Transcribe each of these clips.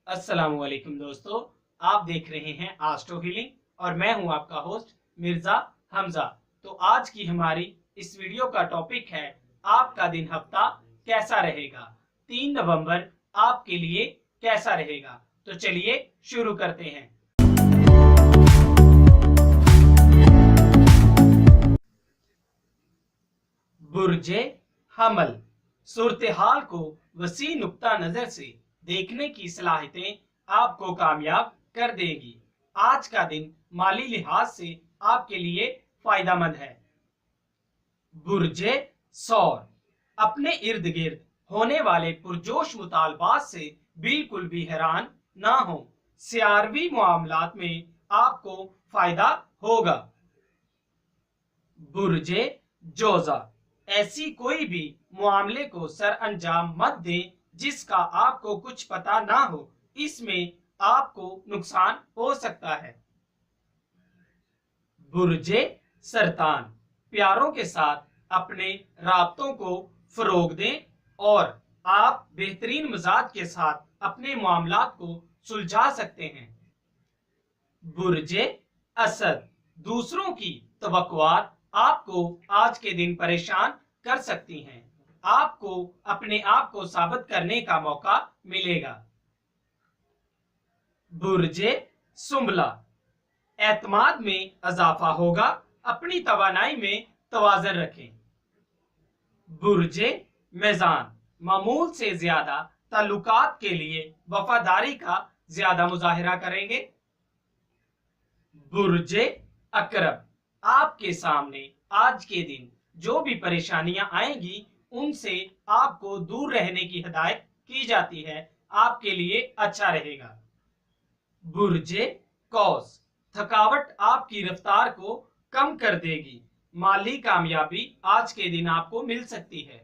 अस्सलाम वालेकुम दोस्तों, आप देख रहे हैं आस्ट्रो हीलिंग और मैं हूं आपका होस्ट मिर्जा हमजा। तो आज की हमारी इस वीडियो का टॉपिक है आपका दिन हफ्ता कैसा रहेगा। 3 नवंबर आपके लिए कैसा रहेगा। तो चलिए शुरू करते हैं। बुर्जे हमल, सूरत-ए-हाल को वसी नुक्ता नजर से देखने की सलाहियतें आपको कामयाब कर देगी। आज का दिन माली लिहाज से आपके लिए फायदेमंद है। बुर्जे सौर, अपने इर्द गिर्द होने वाले पुरजोश मुतालबात से बिल्कुल भी हैरान ना हो। सियारवी मामलात में आपको फायदा होगा। बुर्जे जोजा, ऐसी कोई भी मामले को सर अंजाम मत दें जिसका आपको कुछ पता ना हो, इसमें आपको नुकसान हो सकता है। बुर्जे सरतान, प्यारों के साथ अपने राब्तों को फरोग दें और आप बेहतरीन मिजाज के साथ अपने मामलात को सुलझा सकते हैं। बुर्जे असद, दूसरों की तवक्कुआत आपको आज के दिन परेशान कर सकती हैं। आपको अपने आप को साबित करने का मौका मिलेगा। बुर्जे सुंबला, एतमाद में इजाफा होगा, अपनी तवानाई में तवाज़ुन रखें। बुर्जे मेज़ान, मामूल से ज्यादा ताल्लुकात के लिए वफादारी का ज्यादा मुजाहिरा करेंगे। बुर्जे अकरब, आपके सामने आज के दिन जो भी परेशानियां आएंगी उनसे आपको दूर रहने की हिदायत की जाती है, आपके लिए अच्छा रहेगा। बुर्जे कौस, थकावट आपकी रफ्तार को कम कर देगी, माली कामयाबी आज के दिन आपको मिल सकती है।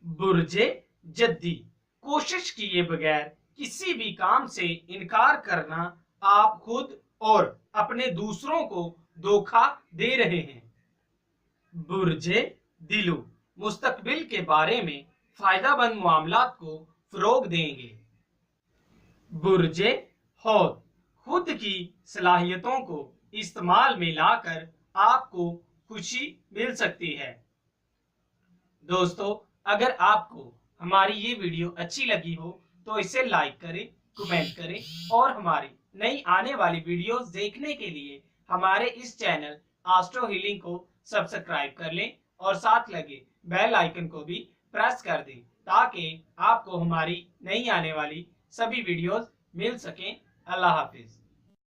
बुर्जे जद्दी, कोशिश किए बगैर किसी भी काम से इनकार करना आप खुद और अपने दूसरों को धोखा दे रहे हैं। बुर्जे दिलू, मुस्तकबिल के बारे में फायदेमंद मामलात को फरोग देंगे। बुर्जे हौद, खुद की सलाहियतों को इस्तेमाल में लाकर आपको खुशी मिल सकती है। दोस्तों, अगर आपको हमारी ये वीडियो अच्छी लगी हो तो इसे लाइक करें, कमेंट करें और हमारी नई आने वाली वीडियोस देखने के लिए हमारे इस चैनल आस्ट्रो हीलिंग को सब्सक्राइब कर लें और साथ लगे बेल आइकन को भी प्रेस कर दें ताकि आपको हमारी नई आने वाली सभी वीडियोस मिल सकें। अल्लाह हाफिज।